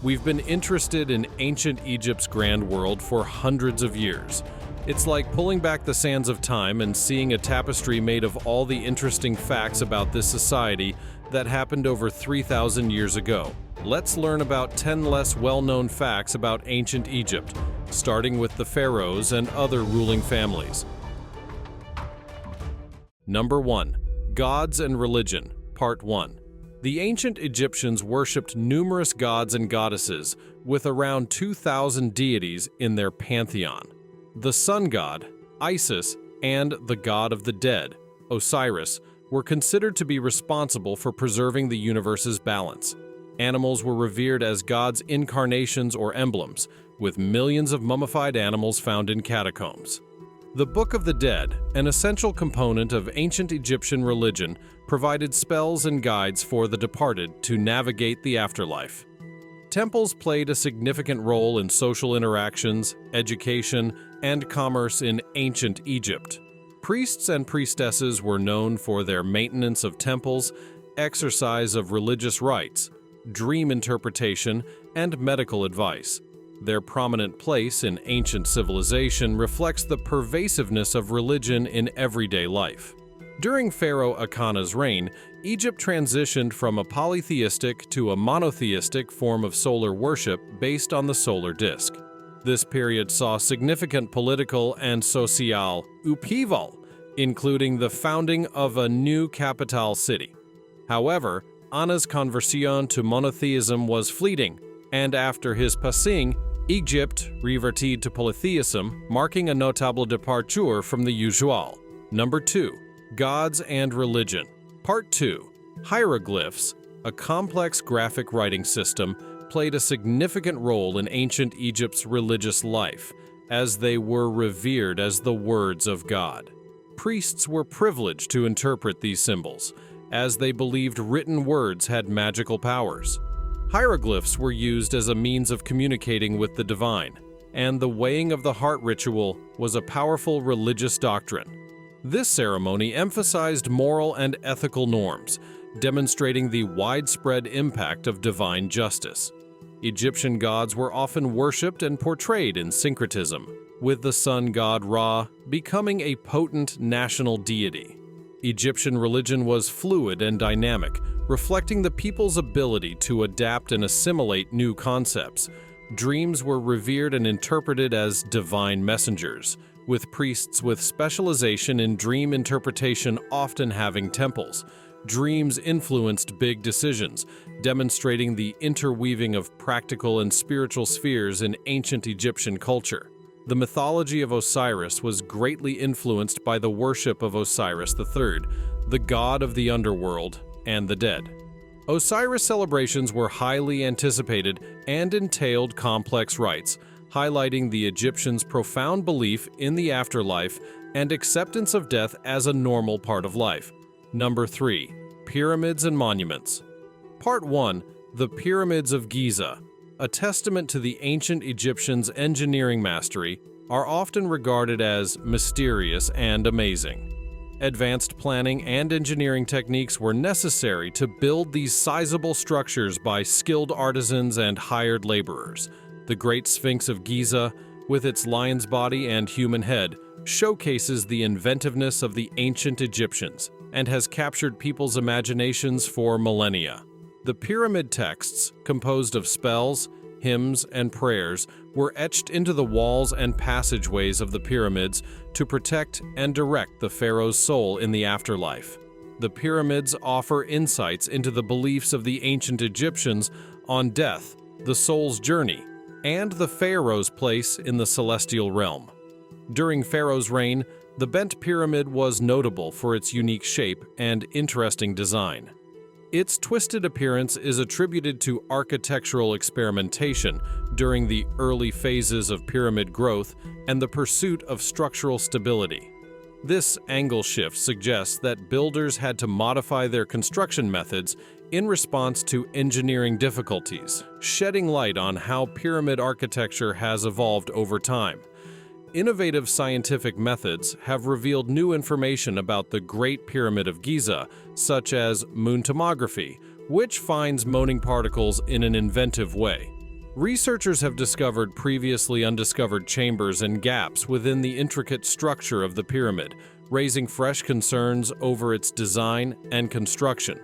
We've been interested in ancient Egypt's grand world for hundreds of years. It's like pulling back the sands of time and seeing a tapestry made of all the interesting facts about this society that happened over 3,000 years ago. Let's learn about 10 less well-known facts about ancient Egypt, starting with the pharaohs and other ruling families. Number 1. Gods and Religion, Part 1. The ancient Egyptians worshipped numerous gods and goddesses, with around 2,000 deities in their pantheon. The sun god, Isis, and the god of the dead, Osiris, were considered to be responsible for preserving the universe's balance. Animals were revered as gods' incarnations or emblems, with millions of mummified animals found in catacombs. The Book of the Dead, an essential component of ancient Egyptian religion, provided spells and guides for the departed to navigate the afterlife. Temples played a significant role in social interactions, education, and commerce in ancient Egypt. Priests and priestesses were known for their maintenance of temples, exercise of religious rites, dream interpretation, and medical advice. Their prominent place in ancient civilization reflects the pervasiveness of religion in everyday life. During Pharaoh Akhena's reign, Egypt transitioned from a polytheistic to a monotheistic form of solar worship based on the solar disk. This period saw significant political and social upheaval, including the founding of a new capital city. However, Anna's conversion to monotheism was fleeting, and after his passing, Egypt reverted to polytheism, marking a notable departure from the usual. Number 2. Gods and Religion, Part 2. Hieroglyphs, a complex graphic writing system, played a significant role in ancient Egypt's religious life, as they were revered as the words of God. Priests were privileged to interpret these symbols, as they believed written words had magical powers. Hieroglyphs were used as a means of communicating with the divine, and the weighing of the heart ritual was a powerful religious doctrine. This ceremony emphasized moral and ethical norms, demonstrating the widespread impact of divine justice. Egyptian gods were often worshipped and portrayed in syncretism, with the sun god Ra becoming a potent national deity. Egyptian religion was fluid and dynamic, reflecting the people's ability to adapt and assimilate new concepts. Dreams were revered and interpreted as divine messengers, with priests with specialization in dream interpretation often having temples. Dreams influenced big decisions, demonstrating the interweaving of practical and spiritual spheres in ancient Egyptian culture. The mythology of Osiris was greatly influenced by the worship of Osiris III, the god of the underworld and the dead. Osiris celebrations were highly anticipated and entailed complex rites, highlighting the Egyptians' profound belief in the afterlife and acceptance of death as a normal part of life. Number 3. Pyramids and Monuments, Part 1. The Pyramids of Giza, a testament to the ancient Egyptians' engineering mastery, are often regarded as mysterious and amazing. Advanced planning and engineering techniques were necessary to build these sizable structures by skilled artisans and hired laborers. The Great Sphinx of Giza, with its lion's body and human head, showcases the inventiveness of the ancient Egyptians and has captured people's imaginations for millennia. The pyramid texts, composed of spells, hymns, and prayers, were etched into the walls and passageways of the pyramids to protect and direct the pharaoh's soul in the afterlife. The pyramids offer insights into the beliefs of the ancient Egyptians on death, the soul's journey, and the pharaoh's place in the celestial realm. During Pharaoh's reign, the bent pyramid was notable for its unique shape and interesting design. Its twisted appearance is attributed to architectural experimentation during the early phases of pyramid growth and the pursuit of structural stability. This angle shift suggests that builders had to modify their construction methods in response to engineering difficulties, shedding light on how pyramid architecture has evolved over time. Innovative scientific methods have revealed new information about the Great Pyramid of Giza, such as moon tomography, which finds moaning particles in an inventive way. Researchers have discovered previously undiscovered chambers and gaps within the intricate structure of the pyramid, raising fresh concerns over its design and construction.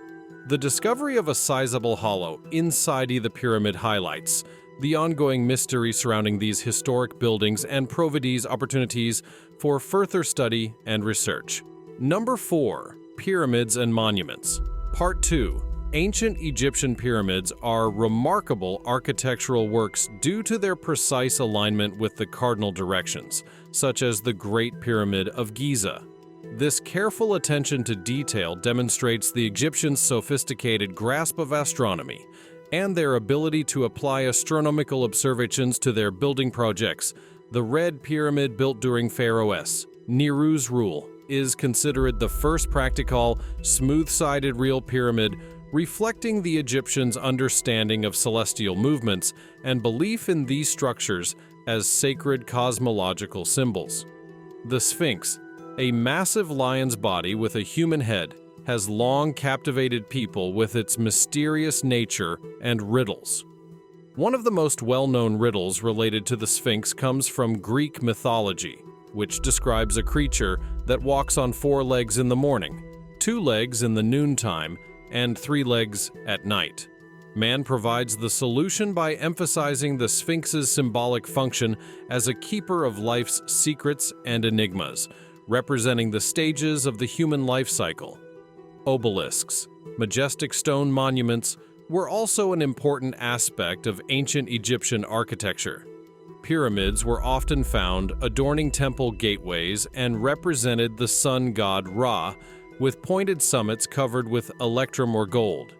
The discovery of a sizable hollow inside the pyramid highlights the ongoing mystery surrounding these historic buildings and provides opportunities for further study and research. Number 4. Pyramids and Monuments. Part 2. Ancient Egyptian pyramids are remarkable architectural works due to their precise alignment with the cardinal directions, such as the Great Pyramid of Giza. This careful attention to detail demonstrates the Egyptians' sophisticated grasp of astronomy and their ability to apply astronomical observations to their building projects. The Red Pyramid, built during Pharaohs Nero's rule, is considered the first practical, smooth-sided real pyramid, reflecting the Egyptians' understanding of celestial movements and belief in these structures as sacred cosmological symbols. The Sphinx, a massive lion's body with a human head, has long captivated people with its mysterious nature and riddles. One of the most well-known riddles related to the Sphinx comes from Greek mythology, which describes a creature that walks on 4 legs in the morning, 2 legs in the noontime, and 3 legs at night. Man provides the solution by emphasizing the Sphinx's symbolic function as a keeper of life's secrets and enigmas, representing the stages of the human life cycle. Obelisks, majestic stone monuments, were also an important aspect of ancient Egyptian architecture. Pyramids were often found adorning temple gateways and represented the sun god Ra, with pointed summits covered with electrum or gold.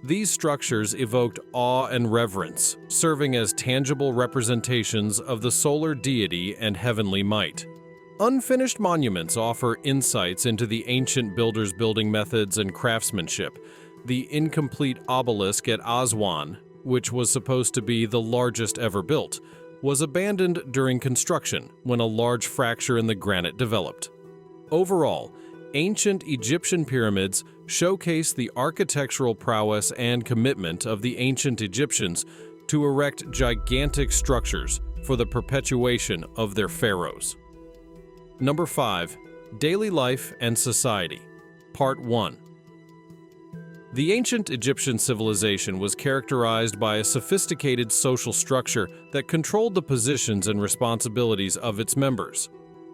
These structures evoked awe and reverence, serving as tangible representations of the solar deity and heavenly might. Unfinished monuments offer insights into the ancient builders' building methods and craftsmanship. The incomplete obelisk at Aswan, which was supposed to be the largest ever built, was abandoned during construction when a large fracture in the granite developed. Overall, ancient Egyptian pyramids showcase the architectural prowess and commitment of the ancient Egyptians to erect gigantic structures for the perpetuation of their pharaohs. Number 5. Daily Life and Society. Part 1. The ancient Egyptian civilization was characterized by a sophisticated social structure that controlled the positions and responsibilities of its members.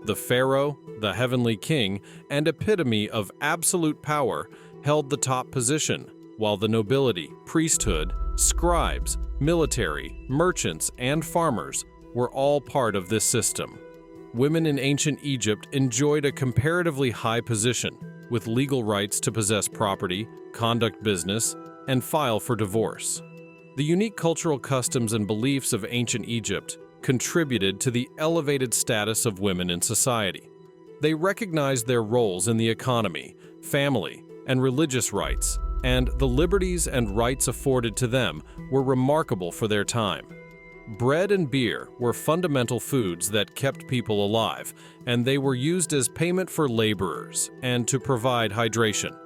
The pharaoh, the heavenly king, and epitome of absolute power, held the top position, while the nobility, priesthood, scribes, military, merchants, and farmers were all part of this system. Women in ancient Egypt enjoyed a comparatively high position, with legal rights to possess property, conduct business, and file for divorce. The unique cultural customs and beliefs of ancient Egypt contributed to the elevated status of women in society. They recognized their roles in the economy, family, and religious rights, and the liberties and rights afforded to them were remarkable for their time. Bread and beer were fundamental foods that kept people alive, and they were used as payment for laborers and to provide hydration.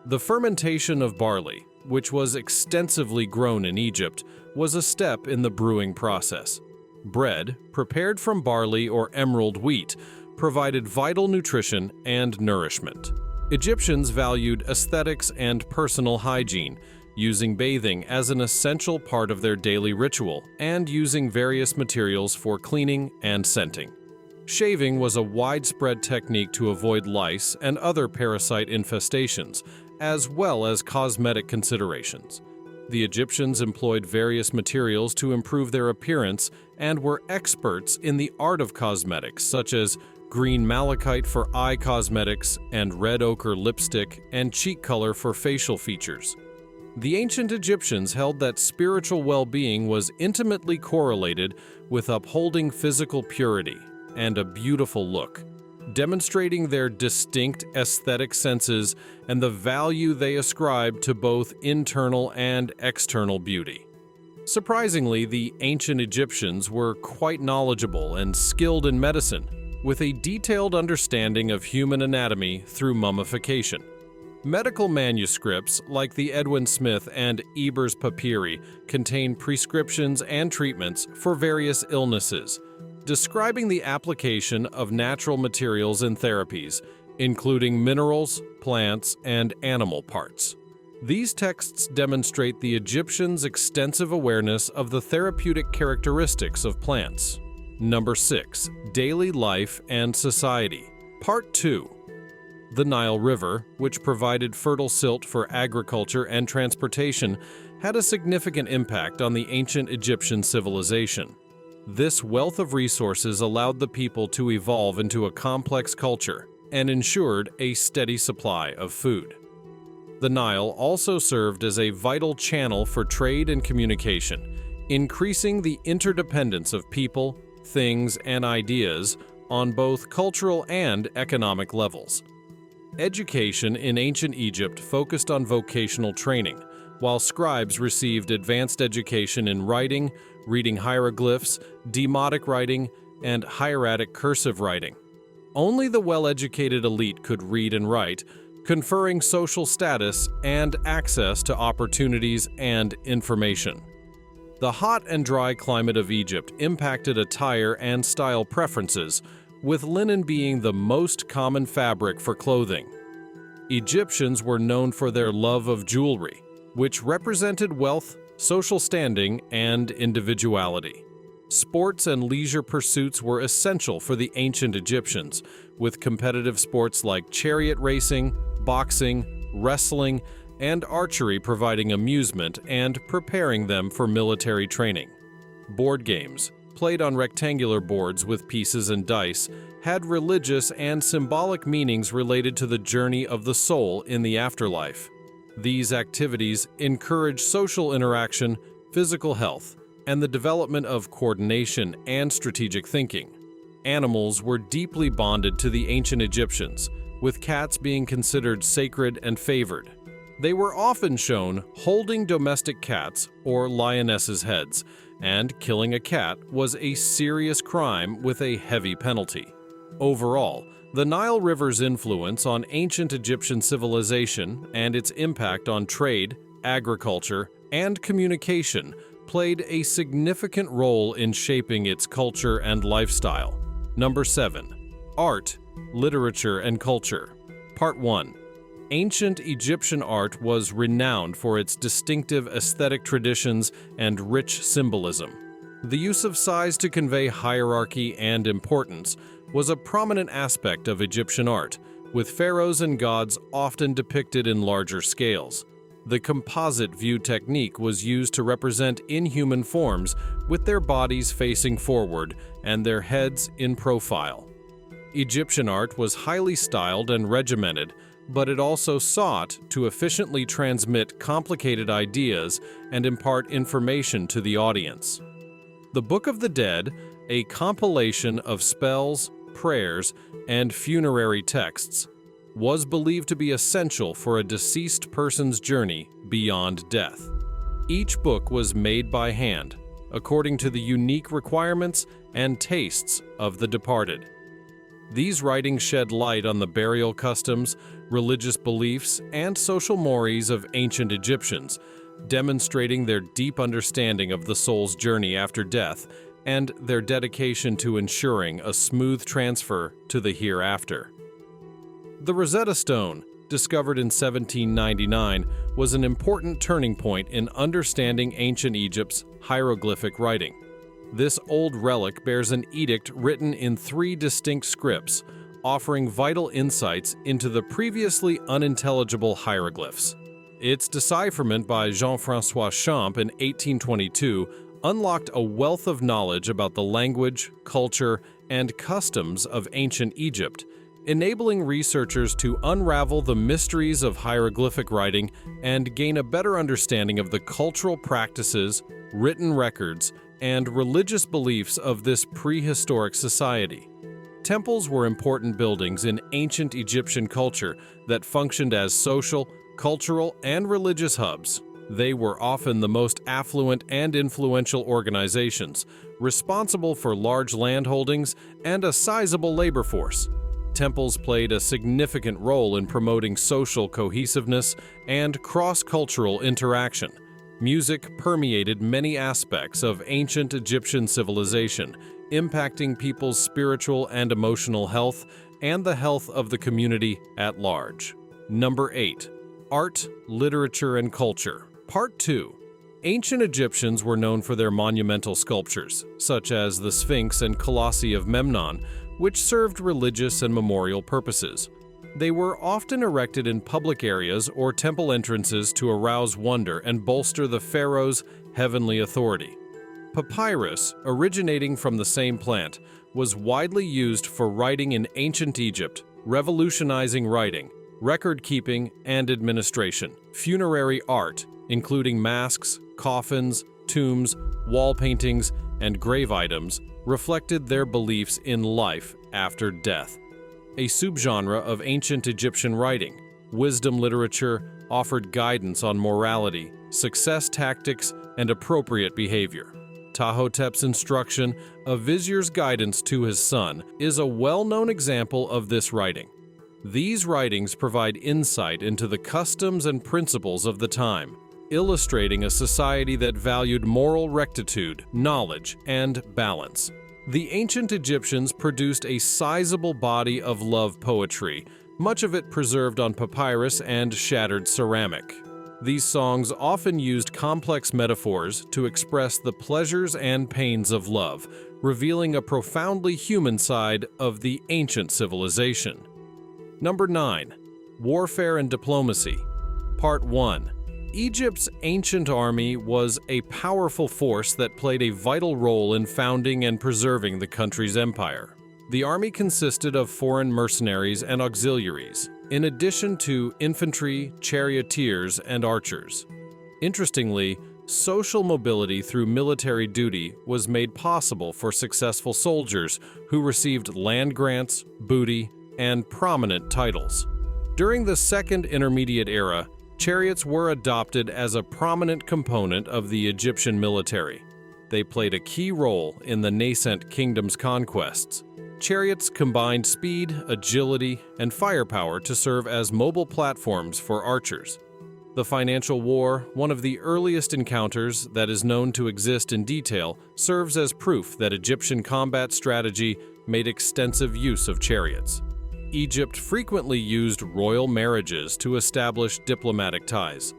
The fermentation of barley, which was extensively grown in Egypt, was a step in the brewing process. Bread, prepared from barley or emerald wheat, provided vital nutrition and nourishment. Egyptians valued aesthetics and personal hygiene, using bathing as an essential part of their daily ritual and using various materials for cleaning and scenting. Shaving was a widespread technique to avoid lice and other parasite infestations, as well as cosmetic considerations. The Egyptians employed various materials to improve their appearance and were experts in the art of cosmetics, such as green malachite for eye cosmetics and red ochre lipstick and cheek color for facial features. The ancient Egyptians held that spiritual well-being was intimately correlated with upholding physical purity and a beautiful look, demonstrating their distinct aesthetic senses and the value they ascribed to both internal and external beauty. Surprisingly, the ancient Egyptians were quite knowledgeable and skilled in medicine, with a detailed understanding of human anatomy through mummification. Medical manuscripts like the Edwin Smith and Ebers papyri contain prescriptions and treatments for various illnesses, describing the application of natural materials in therapies, including minerals, plants, and animal parts. These texts demonstrate the Egyptians' extensive awareness of the therapeutic characteristics of plants. Number 6. Daily Life and Society. Part 2. The Nile River, which provided fertile silt for agriculture and transportation, had a significant impact on the ancient Egyptian civilization. This wealth of resources allowed the people to evolve into a complex culture and ensured a steady supply of food. The Nile also served as a vital channel for trade and communication, increasing the interdependence of people, things, and ideas on both cultural and economic levels. Education in ancient Egypt focused on vocational training, while scribes received advanced education in writing, reading hieroglyphs, demotic writing, and hieratic cursive writing. Only the well-educated elite could read and write, conferring social status and access to opportunities and information. The hot and dry climate of Egypt impacted attire and style preferences, with linen being the most common fabric for clothing. Egyptians were known for their love of jewelry, which represented wealth, social standing, and individuality. Sports and leisure pursuits were essential for the ancient Egyptians, with competitive sports like chariot racing, boxing, wrestling, and archery providing amusement and preparing them for military training. Board games, played on rectangular boards with pieces and dice, had religious and symbolic meanings related to the journey of the soul in the afterlife. These activities encourage social interaction, physical health, and the development of coordination and strategic thinking. Animals were deeply bonded to the ancient Egyptians, with cats being considered sacred and favored. They were often shown holding domestic cats or lionesses' heads, and killing a cat was a serious crime with a heavy penalty. Overall, the Nile River's influence on ancient Egyptian civilization and its impact on trade, agriculture, and communication played a significant role in shaping its culture and lifestyle. Number 7. Art, Literature, and Culture. Part 1. Ancient Egyptian art was renowned for its distinctive aesthetic traditions and rich symbolism. The use of size to convey hierarchy and importance was a prominent aspect of Egyptian art, with pharaohs and gods often depicted in larger scales. The composite view technique was used to represent inhuman forms with their bodies facing forward and their heads in profile. Egyptian art was highly styled and regimented, but it also sought to efficiently transmit complicated ideas and impart information to the audience. The Book of the Dead, a compilation of spells, prayers, and funerary texts, was believed to be essential for a deceased person's journey beyond death. Each book was made by hand, according to the unique requirements and tastes of the departed. These writings shed light on the burial customs, religious beliefs, and social mores of ancient Egyptians, demonstrating their deep understanding of the soul's journey after death and their dedication to ensuring a smooth transfer to the hereafter. The Rosetta Stone, discovered in 1799, was an important turning point in understanding ancient Egypt's hieroglyphic writing. This old relic bears an edict written in 3 distinct scripts, offering vital insights into the previously unintelligible hieroglyphs. Its decipherment by Jean-François Champ in 1822 unlocked a wealth of knowledge about the language, culture, and customs of ancient Egypt, enabling researchers to unravel the mysteries of hieroglyphic writing and gain a better understanding of the cultural practices, written records, and religious beliefs of this prehistoric society. Temples were important buildings in ancient Egyptian culture that functioned as social, cultural, and religious hubs. They were often the most affluent and influential organizations, responsible for large landholdings and a sizable labor force. Temples played a significant role in promoting social cohesiveness and cross-cultural interaction. Music permeated many aspects of ancient Egyptian civilization, impacting people's spiritual and emotional health and the health of the community at large. Number 8. Art, Literature, and Culture. Part 2. Ancient Egyptians were known for their monumental sculptures, such as the Sphynx and Colossi of Memnon, which served religious and memorial purposes. They were often erected in public areas or temple entrances to arouse wonder and bolster the pharaoh's heavenly authority. Papyrus, originating from the same plant, was widely used for writing in ancient Egypt, revolutionizing writing, record-keeping, and administration. Funerary art, including masks, coffins, tombs, wall paintings, and grave items, reflected their beliefs in life after death. A subgenre of ancient Egyptian writing, wisdom literature offered guidance on morality, success tactics, and appropriate behavior. Ptahhotep's instruction, a vizier's guidance to his son, is a well-known example of this writing. These writings provide insight into the customs and principles of the time, illustrating a society that valued moral rectitude, knowledge, and balance. The ancient Egyptians produced a sizable body of love poetry, much of it preserved on papyrus and shattered ceramic. These songs often used complex metaphors to express the pleasures and pains of love, revealing a profoundly human side of the ancient civilization. Number 9. Warfare and Diplomacy. Part 1. Egypt's ancient army was a powerful force that played a vital role in founding and preserving the country's empire. The army consisted of foreign mercenaries and auxiliaries, in addition to infantry, charioteers, and archers. Interestingly, social mobility through military duty was made possible for successful soldiers who received land grants, booty, and prominent titles. During the Second Intermediate Era, chariots were adopted as a prominent component of the Egyptian military. They played a key role in the nascent kingdom's conquests. Chariots combined speed, agility, and firepower to serve as mobile platforms for archers. The financial war, one of the earliest encounters that is known to exist in detail, serves as proof that Egyptian combat strategy made extensive use of chariots. Egypt frequently used royal marriages to establish diplomatic ties.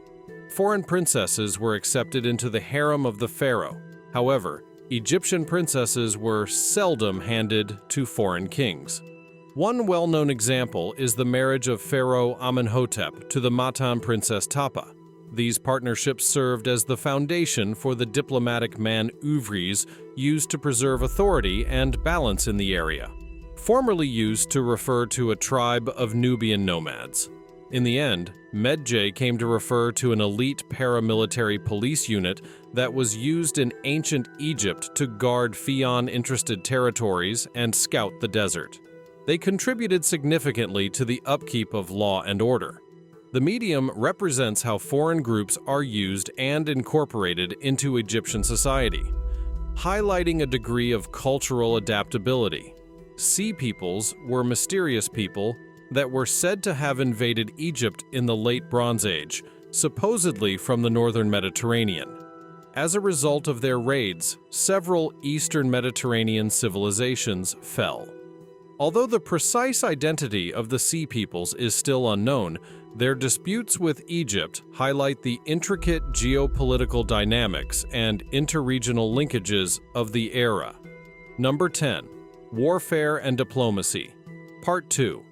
Foreign princesses were accepted into the harem of the pharaoh. However, Egyptian princesses were seldom handed to foreign kings. One well-known example is the marriage of Pharaoh Amenhotep to the Matan princess Tapa. These partnerships served as the foundation for the diplomatic manœuvres used to preserve authority and balance in the area, formerly used to refer to a tribe of Nubian nomads. In the end, Medjay came to refer to an elite paramilitary police unit that was used in ancient Egypt to guard Phaon-interested territories and scout the desert. They contributed significantly to the upkeep of law and order. The medium represents how foreign groups are used and incorporated into Egyptian society, highlighting a degree of cultural adaptability. Sea peoples were mysterious people that were said to have invaded Egypt in the late Bronze Age, supposedly from the northern Mediterranean. As a result of their raids, several Eastern Mediterranean civilizations fell. Although the precise identity of the Sea peoples is still unknown, their disputes with Egypt highlight the intricate geopolitical dynamics and interregional linkages of the era. Number 10. Warfare and Diplomacy. Part 2.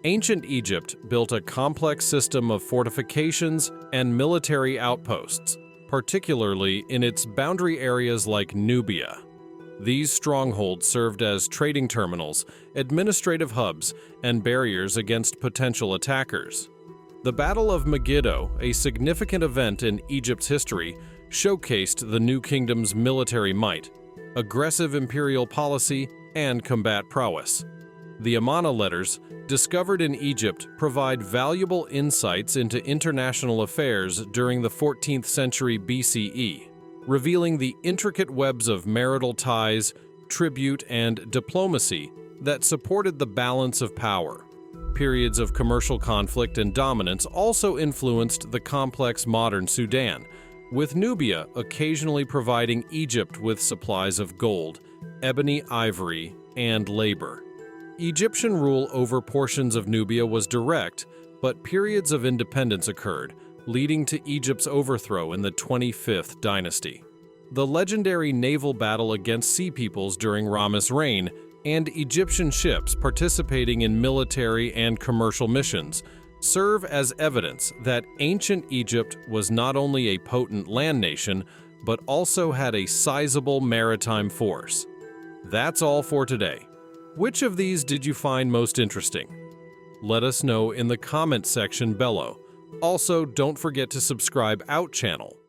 Ancient Egypt built a complex system of fortifications and military outposts, particularly in its boundary areas like Nubia. These strongholds served as trading terminals, administrative hubs, and barriers against potential attackers. The Battle of Megiddo, a significant event in Egypt's history, showcased the new kingdom's military might, aggressive imperial policy, and combat prowess. The Amanna letters, discovered in Egypt, provide valuable insights into international affairs during the 14th century BCE, revealing the intricate webs of marital ties, tribute, and diplomacy that supported the balance of power. Periods of commercial conflict and dominance also influenced the complex modern Sudan, with Nubia occasionally providing Egypt with supplies of gold, ebony, ivory, and labor. Egyptian rule over portions of Nubia was direct, but periods of independence occurred, leading to Egypt's overthrow in the 25th dynasty. The legendary naval battle against Sea Peoples during Ramesses' reign and Egyptian ships participating in military and commercial missions serve as evidence that ancient Egypt was not only a potent land nation, but also had a sizable maritime force. That's all for today. Which of these did you find most interesting? Let us know in the comment section below. Also, don't forget to subscribe our channel